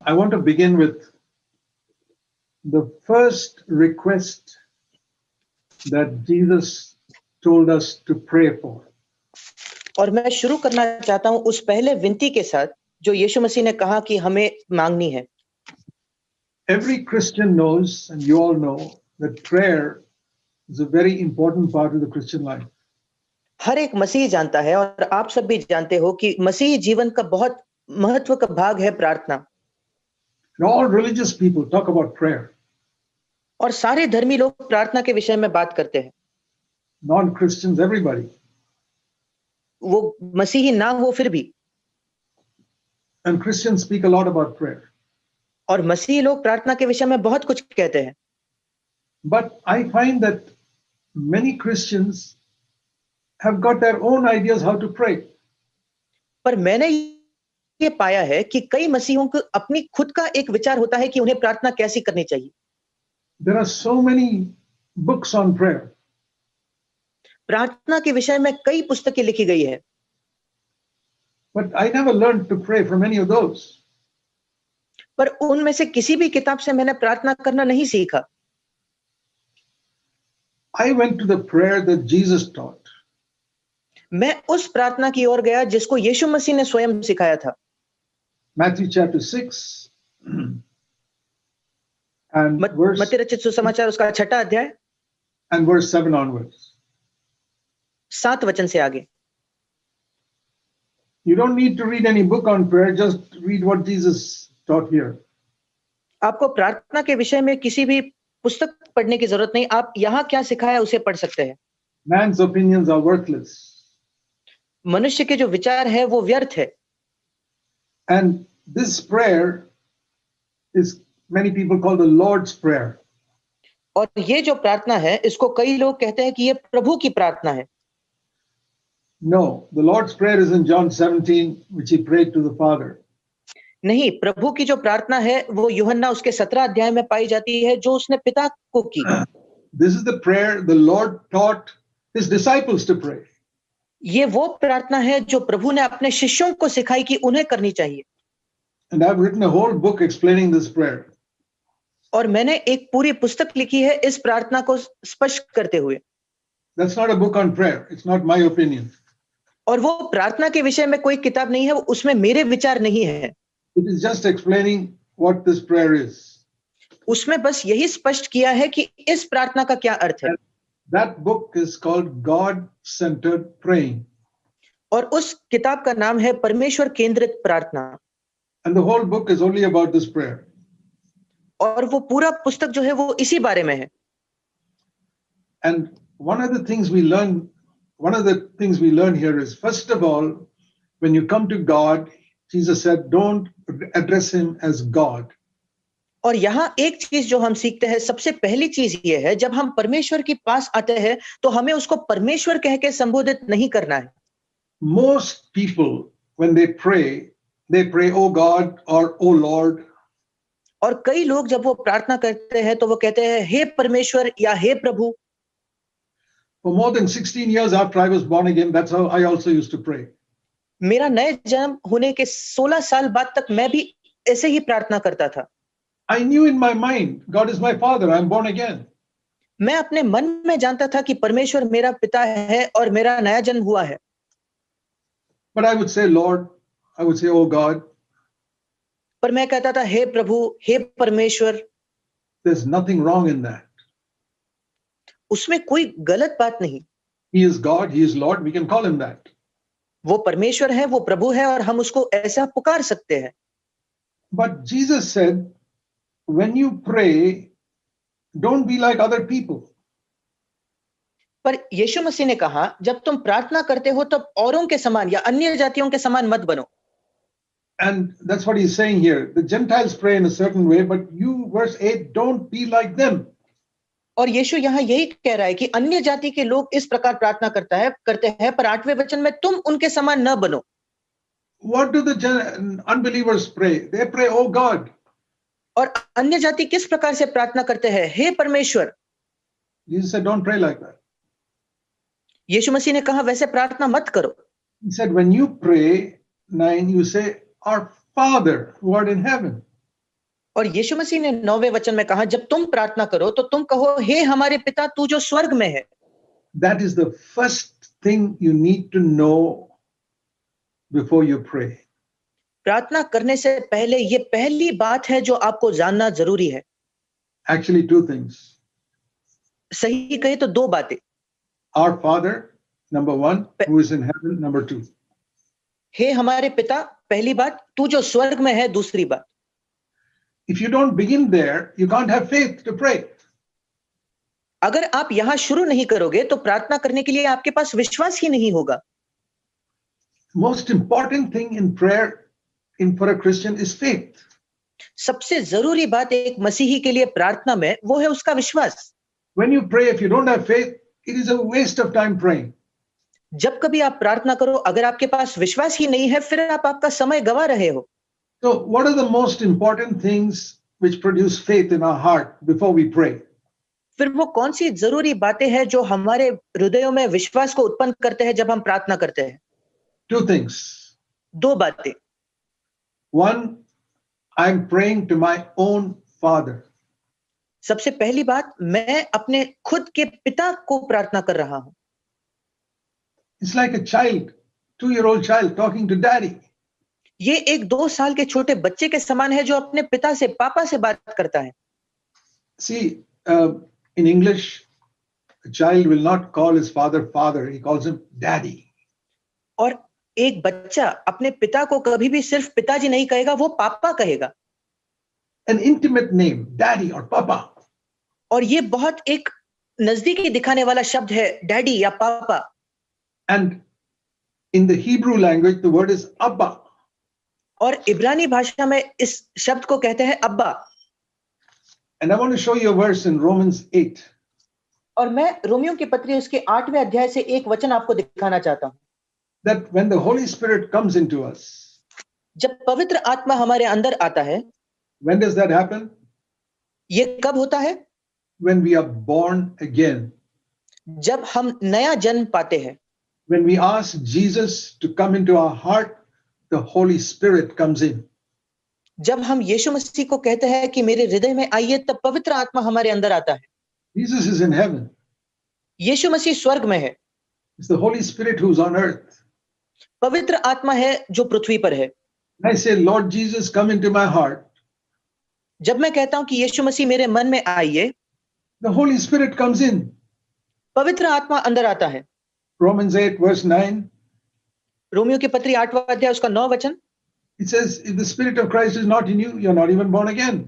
I want to begin with the first request that Jesus told us to pray for. और मैं शुरू करना चाहता हूं उस पहले विनती के साथ जो यीशु मसीह ने कहा कि हमें मांगनी है। Every Christian knows, and you all know, that prayer is a very important part of the Christian life. हर एक मसीही जानता है और आप सब भी जानते हो कि मसीही जीवन का बहुत महत्व का भाग है प्रार्थना। And all religious people talk about prayer. और सारे धर्मी लोग प्रार्थना के विषय में बात करते हैं। Non-Christians, everybody. वो मसीही ना हो फिर भी। And Christians speak a lot about prayer. और मसीही लोग प्रार्थना के विषय में बहुत कुछ कहते हैं। But I find that many Christians have got their own ideas how to pray. पर मैंने ये पाया है कि कई मसीहों को अपनी खुद का एक विचार होता है कि उन्हें प्रार्थना कैसी करनी चाहिए। There are so many books on prayer. प्रार्थना के विषय में कई पुस्तकें लिखी गई है। But I never learned to pray from any of those. पर उनमें से किसी भी किताब से मैंने प्रार्थना करना नहीं सीखा। I went to the prayer that Jesus taught. मैं उस प्रार्थना की ओर गया जिसको यीशु मसीह ने स्वयं सिखाया था। Matthew chapter 6 and मत्ती रचित सुसमाचार उसका 6 अध्याय and verse 7 onwards. 7 वचन से आगे। You don't need to read any book on prayer, just read what Jesus taught here. आपको प्रार्थना के विषय में किसी भी पुस्तक पढ़ने की जरूरत नहीं, आप यहाँ क्या सिखाया उसे पढ़ सकते हैं। Man's opinions are worthless. मनुष्य के जो विचार है वो व्यर्थ है। And this prayer is many people call the Lord's Prayer. और ये जो प्रार्थना है इसको कई लोग कहते हैं कि ये प्रभु की प्रार्थना है। No, the Lord's Prayer is in John 17, which he prayed to the Father. नहीं, प्रभु की जो प्रार्थना है वो यूहन्ना उसके 17 अध्याय में पाई जाती है जो उसने पिता को की। This is the prayer the Lord taught his disciples to pray. ये वो प्रार्थना है जो प्रभु ने अपने शिष्यों को सिखाई कि उन्हें करनी चाहिए। And I've written a whole book explaining this prayer. और मैंने एक पूरी पुस्तक लिखी है इस प्रार्थना को स्पष्ट करते हुए। That's not a book on prayer. It's not my opinion. और वो प्रार्थना के विषय में कोई किताब नहीं है, उसमें मेरे विचार नहीं है। It is just explaining what this prayer is. उसमें बस यही स्पष्ट किया है कि इस प्रार्थना का क्या अर्थ है। That book is called God-centered praying. और उस किताब का नाम है परमेश्वर केंद्रित प्रार्थना। And the whole book is only about this prayer. और वो पूरा पुस्तक जो है वो इसी बारे में है। And one of the things we learn here is, first of all, when you come to God, Jesus said, don't address him as God. और यहाँ एक चीज जो हम सीखते हैं, सबसे पहली चीज ये है, जब हम परमेश्वर के पास आते हैं तो हमें उसको परमेश्वर कह के संबोधित नहीं करना है। Most people, when they pray, oh God or oh Lord. और कई लोग जब वो प्रार्थना करते हैं तो वो कहते हैं हे परमेश्वर या हे प्रभु। For more than 16 years after I was born again, that's how I also used to pray. मेरा नए जन्म होने के 16 साल बाद तक मैं भी ऐसे ही प्रार्थना करता था। I knew in my mind, God is my father, I'm born again. मैं अपने मन में जानता था कि परमेश्वर मेरा पिता है और मेरा नया जन्म हुआ है। But I would say, Lord, I would say, oh God. पर मैं कहता था हे प्रभु, हे परमेश्वर। There's nothing wrong in that. उसमें कोई गलत बात नहीं। He is God, he is Lord, we can call him that. वो परमेश्वर है, वो प्रभु है और हम उसको ऐसा पुकार सकते हैं। But Jesus said, when you pray, don't be like other people. पर यीशु मसीह ने कहा, जब तुम प्रार्थना करते हो तब औरों के समान या अन्य जातियों के समान मत बनो। And that's what he's saying here. The Gentiles pray in a certain way, but you, verse 8, don't be like them. और यीशु यहाँ यही कह रहा है कि अन्य जाति के लोग इस प्रकार प्रार्थना करते हैं, पर 8वें वचन में तुम उनके समान न बनो। What do the unbelievers pray? They pray, oh God. और अन्य जाति किस प्रकार से प्रार्थना करते हैं? हे परमेश्वर। Jesus said, don't pray like that. यीशु मसीह ने कहा वैसे प्रार्थना मत करो। He said, when you pray, 9, you say, our Father who art in heaven. और यीशु मसीह ने 9वें वचन में कहा, जब तुम प्रार्थना करो तो तुम कहो, हे हमारे पिता तू जो स्वर्ग में है। That is the first thing you need to know before you pray. प्रार्थना करने से पहले ये पहली बात है जो आपको जानना जरूरी है। Actually, two things. सही कहे तो दो बातें। Our Father, number one, who is in heaven, number two. हे हमारे पिता पहली बात, तू जो स्वर्ग में है दूसरी बात। If you don't begin there, you can't have faith to pray. अगर आप यहां शुरू नहीं करोगे तो प्रार्थना करने के लिए आपके पास विश्वास ही नहीं होगा। Most important thing in prayer for a Christian is faith. सबसे जरूरी बात एक मसीही के लिए प्रार्थना में वो है उसका विश्वास। When you pray, if you don't have faith, it is a waste of time praying. जब कभी आप प्रार्थना करो, अगर आपके पास विश्वास ही नहीं है, फिर आप आपका समय गवा रहे हो। So, what are the most important things which produce faith in our heart before we pray? फिर वो कौन सी जरूरी बातें हैं जो हमारे हृदयों में विश्वास को उत्पन्न करते हैं जब हम प्रार्थना करते हैं? Two things. दो बातें। One, I'm praying to my own father. सबसे पहली बात, मैं अपने खुद के पिता को प्रार्थना कर रहा हूं। It's like a child, 2-year-old child talking to daddy. ये एक 2 साल के छोटे बच्चे के समान है जो अपने पिता से, पापा से बात करता है। See, in English, a child will not call his father father, he calls him daddy. और एक बच्चा अपने पिता को कभी भी सिर्फ पिताजी नहीं कहेगा, वो पापा कहेगा। An intimate name, daddy or papa. और ये बहुत एक नजदीकी दिखाने वाला शब्द है, डैडी या पापा। And in the Hebrew language, the word is Abba. और इब्रानी भाषा में इस शब्द को कहते हैं अब्बा। And I want to show you a verse in Romans 8. और मैं रोमियो की पत्री उसके 8वें अध्याय से एक वचन आपको दिखाना चाहता हूं। That when the Holy Spirit comes into us, जब पवित्र आत्मा हमारे अंदर आता है, when does that happen? ये कब होता है? When we are born again. जब हम नया जन्म पाते हैं। When we ask Jesus to come into our heart, the Holy Spirit comes in. जब हम यीशु मसीह को कहते हैं कि मेरे हृदय में आइए, तब पवित्र आत्मा हमारे अंदर आता है। Jesus is in heaven. यीशु मसीह स्वर्ग में है। It's the Holy Spirit who's on earth. पवित्र आत्मा है जो पृथ्वी पर है। When I say, Lord Jesus, come into my heart, जब मैं कहता हूं कि यीशु मसीह मेरे मन में आइए, the Holy Spirit comes in. पवित्र आत्मा अंदर आता है। Romans 8, verse 9. रोमियो की पत्री 8वां अध्याय उसका 9 वचन। It says, if the Spirit of Christ is not in you, you're not even born again.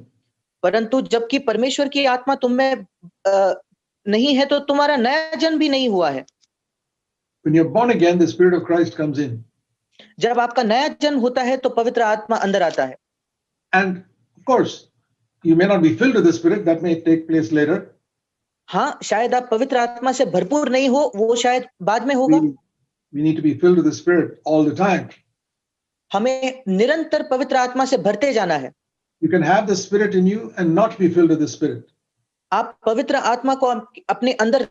परंतु जबकि परमेश्वर की आत्मा तुम में नहीं है तो तुम्हारा नया जन्म भी नहीं हुआ है। When you're born again, the Spirit of Christ comes in. जब आपका नया जन्म होता है तो पवित्र आत्मा अंदर आता है। And of course, you may not be filled with the Spirit, that may take place later. हाँ, शायद आप पवित्र आत्मा से भरपूर नहीं हो, वो शायद बाद में होगा। We need to be filled with the Spirit all the time. हमें निरंतर पवित्र आत्मा से भरते जाना है। You can have the Spirit in you and not be filled with the Spirit. आप पवित्र आत्मा को अपने अंदर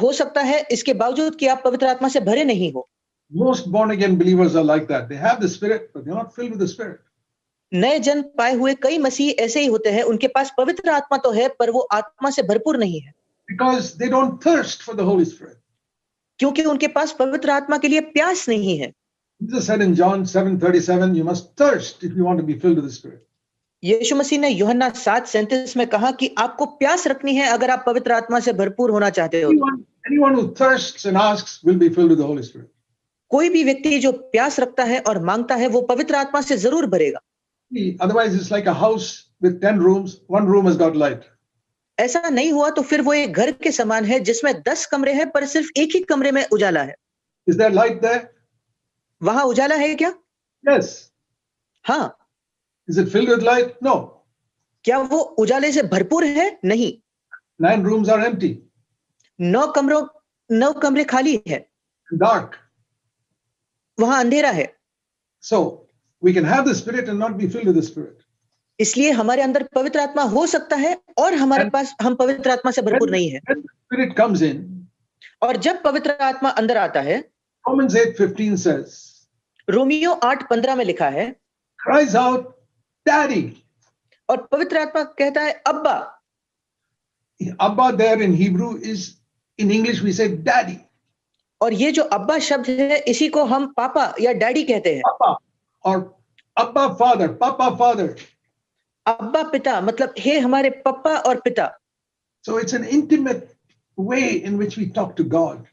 हो सकता है, इसके बावजूद कि आप पवित्र आत्मा से भरे नहीं हो। Most born again believers are like that. They have the Spirit, but they're not filled with the Spirit. नए जन्म पाए हुए कई मसीह ऐसे ही होते हैं, उनके पास पवित्र आत्मा तो है पर वो आत्मा से भरपूर नहीं है। Because they don't thirst for the Holy Spirit. क्योंकि उनके पास पवित्र आत्मा के लिए प्यास नहीं है। Jesus said in John 7:37, you must thirst if you want to be filled with the Spirit. यीशु मसीह ने यूहन्ना 7:37 में कहा कि आपको प्यास रखनी है अगर आप पवित्र आत्मा से भरपूर होना चाहते हो। Anyone who thirsts and asks will be filled with the Holy Spirit. कोई भी व्यक्ति जो प्यास रखता है और मांगता है वो पवित्र आत्मा से जरूर भरेगा। Otherwise, it's like a house with 10 rooms. One room has got light. ऐसा नहीं हुआ तो फिर वो एक घर के समान है जिसमें 10 कमरे हैं पर सिर्फ एक ही कमरे में उजाला है। Is there light there? वहां उजाला है क्या? Yes. हाँ। Is it filled with light? No. क्या वो उजाले से भरपूर है? नहीं। 9 rooms are empty. 9 कमरे खाली है। Dark. वहां अंधेरा है। So we can have the Spirit and not be filled with the Spirit. इसलिए हमारे अंदर पवित्र आत्मा हो सकता है और हमारे पास हम पवित्र आत्मा से भरपूर नहीं है। When the Spirit comes in, और जब पवित्र आत्मा अंदर आता है, Romans 8:15 says, रोमियो 8:15 में लिखा है, cries out, Daddy. और पवित्र आत्मा कहता है अब्बा। Abba there in Hebrew is, in English we say daddy. और ये जो अब्बा शब्द है इसी को हम पापा या डैडी कहते हैं। Papa or Abba father, Papa father. अब्बा पिता मतलब हे हमारे पप्पा और पिता। So it's an intimate way in which we talk to God.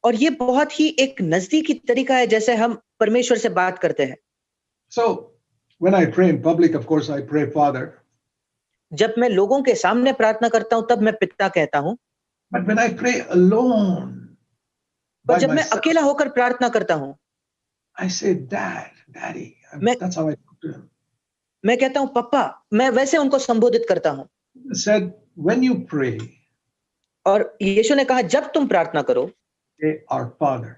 और ये बहुत ही एक नजदीकी तरीका है जैसे हम परमेश्वर से बात करते हैं। So when I pray in public, of course, I pray Father. जब मैं लोगों के सामने प्रार्थना करता हूं तब मैं पिता कहता हूं, But when I pray alone पर by जब मैं myself, अकेला होकर प्रार्थना करता हूं, I say Dad, Daddy. मैं That's how I talk to him. मैं कहता हूं पप्पा, मैं वैसे उनको संबोधित करता हूं। He said, when you pray, और यीशु ने कहा जब तुम प्रार्थना करो, say our Father.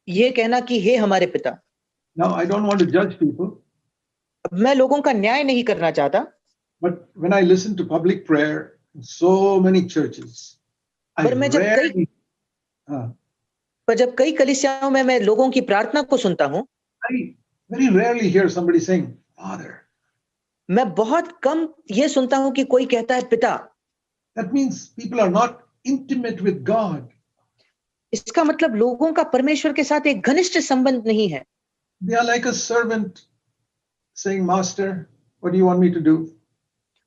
ये कहना कि हे हमारे पिता। Now I don't want to judge people, अब मैं लोगों का न्याय नहीं करना चाहता, but when I listen to public prayer in so many churches, I पर मैं जब rarely, कई कलीसियाओं में मैं लोगों की प्रार्थना को सुनता हूं, I very rarely hear somebody saying, Father. मैं बहुत कम ये सुनता हूं कि कोई कहता है पिता। That means people are not intimate with God. इसका मतलब लोगों का परमेश्वर के साथ एक घनिष्ठ संबंध नहीं है। They are like a servant saying, Master, what do you want me to do?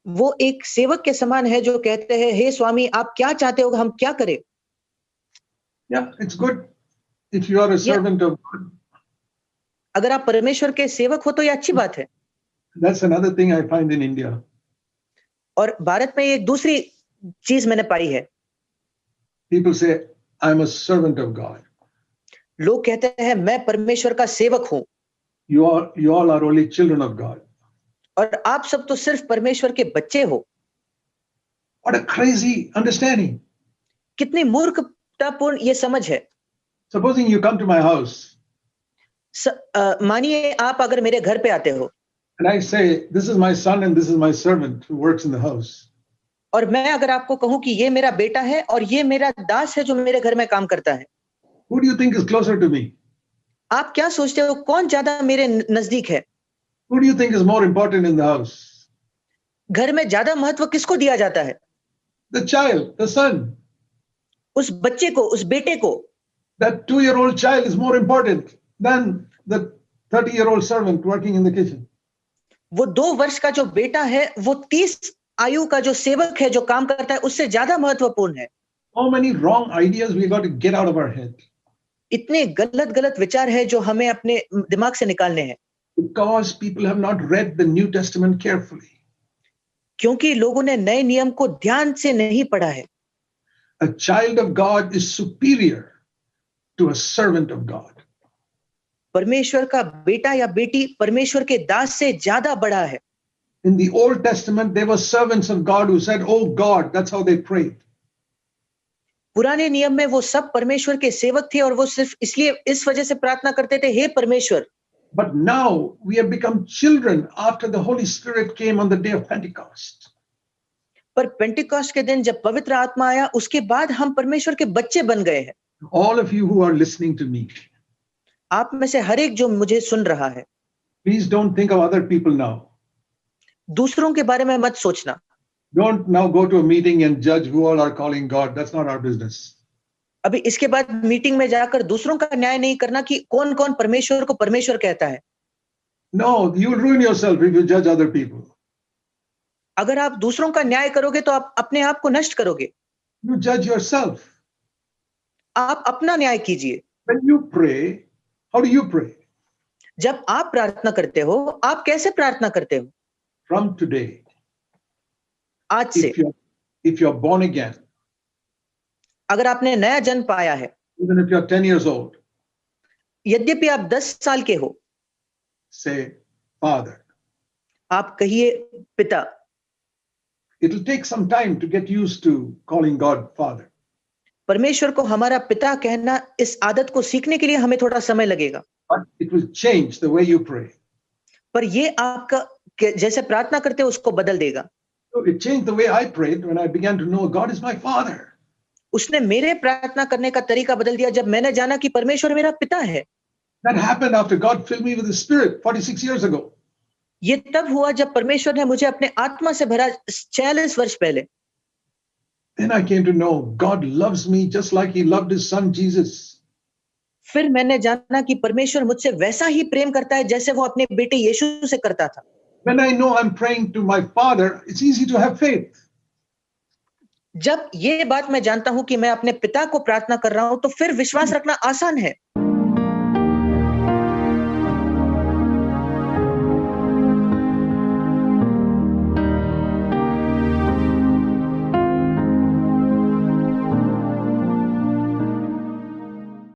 वो एक सेवक के समान है जो कहते हैं हे स्वामी आप क्या चाहते हो हम क्या करें। Yeah, it's good if you are a servant of God. अगर आप परमेश्वर के सेवक हो तो ये अच्छी बात है। That's another thing I find in India. और भारत में एक दूसरी चीज मैंने पाई है, People say, I'm a servant of God. लोग कहते हैं मैं परमेश्वर का सेवक हूं You all are only children of God. और आप सब तो सिर्फ परमेश्वर के बच्चे हो। What a crazy understanding. कितनी मूर्खतापूर्ण ये समझ है। Supposing you come to my house मानिए आप अगर मेरे घर पे आते हो and I say, this is my son and this is my servant who works in the house. और मैं अगर आपको कहूं कि ये मेरा बेटा है और ये मेरा दास है जो मेरे घर में काम करता है, Who do you think is closer to me? आप क्या सोचते हो कौन ज्यादा मेरे नजदीक है? Who do you think is more important in the house? घर में ज्यादा महत्व किसको दिया जाता है? The child, the son. उस बच्चे को, उस बेटे को। That 2-year-old child is more important than the 30-year-old servant working in the kitchen. वो 2 वर्ष का जो बेटा है वो 30 आयु का जो सेवक है जो काम करता है उससे ज्यादा महत्वपूर्ण है। So many wrong ideas we got to get out of our head. इतने गलत विचार है जो हमें अपने दिमाग से निकालने हैं। Because people have not read the New Testament carefully. क्योंकि लोगों ने नए नियम को ध्यान से नहीं पढ़ा है। A child of God is superior to a servant of God. परमेश्वर का बेटा या बेटी परमेश्वर के दास से ज्यादा बड़ा है। In the Old Testament, there were servants of God who said, "Oh God," that's how they prayed. पुराने नियम में वो सब परमेश्वर के सेवक थे और वो सिर्फ इसलिए इस वजह से प्रार्थना करते थे हे परमेश्वर। But now we have become children after the Holy Spirit came on the day of Pentecost. पर पेंटिकॉस्ट के दिन जब पवित्र आत्मा आया उसके बाद हम परमेश्वर के बच्चे बन गए हैं। All of you who are listening to me, आप में से हर एक जो मुझे सुन रहा है, please don't think of other people now. दूसरों के बारे में मत सोचना। Don't now go to a meeting and judge who all are calling God. That's not our business. अभी इसके बाद मीटिंग में जाकर दूसरों का न्याय नहीं करना कि कौन-कौन परमेश्वर को परमेश्वर कहता है। No, you will ruin yourself if you judge other people. अगर आप दूसरों का न्याय करोगे तो आप अपने आप को नष्ट करोगे। You judge yourself. आप अपना न्याय कीजिए। When you pray, how do you pray? जब आप प्रार्थना करते हो, आप कैसे प्रार्थना करते हो? From today, आज से if you're born again, अगर आपने नया जन्म पाया है, even if you're 10 years old, यद्यपि आप 10 साल के हो, say, Father. आप कहिए पिता। It'll take some time to get used to calling God Father. परमेश्वर को हमारा पिता कहना इस आदत को सीखने के लिए हमें थोड़ा समय लगेगा। But it will change the way you pray. पर ये आपका जैसे प्रार्थना करते हो उसको बदल देगा। So it changed the way I prayed when I began to know God is my Father. उसने मेरे प्रार्थना करने का तरीका बदल दिया जब मैंने जाना कि परमेश्वर मेरा पिता है। That happened after God filled me with the Spirit 46 years ago. ये तब हुआ जब परमेश्वर ने मुझे अपने आत्मा से भरा 46 वर्ष पहले। Then I came to know God loves me just like He loved His Son Jesus. फिर मैंने जाना कि परमेश्वर मुझसे वैसा ही प्रेम करता है जैसे वो अपने बेटे यीशु से करता था। When I know I'm praying to my Father, it's easy to have faith. जब ये बात मैं जानता हूं कि मैं अपने पिता को प्रार्थना कर रहा हूं तो फिर विश्वास रखना आसान है।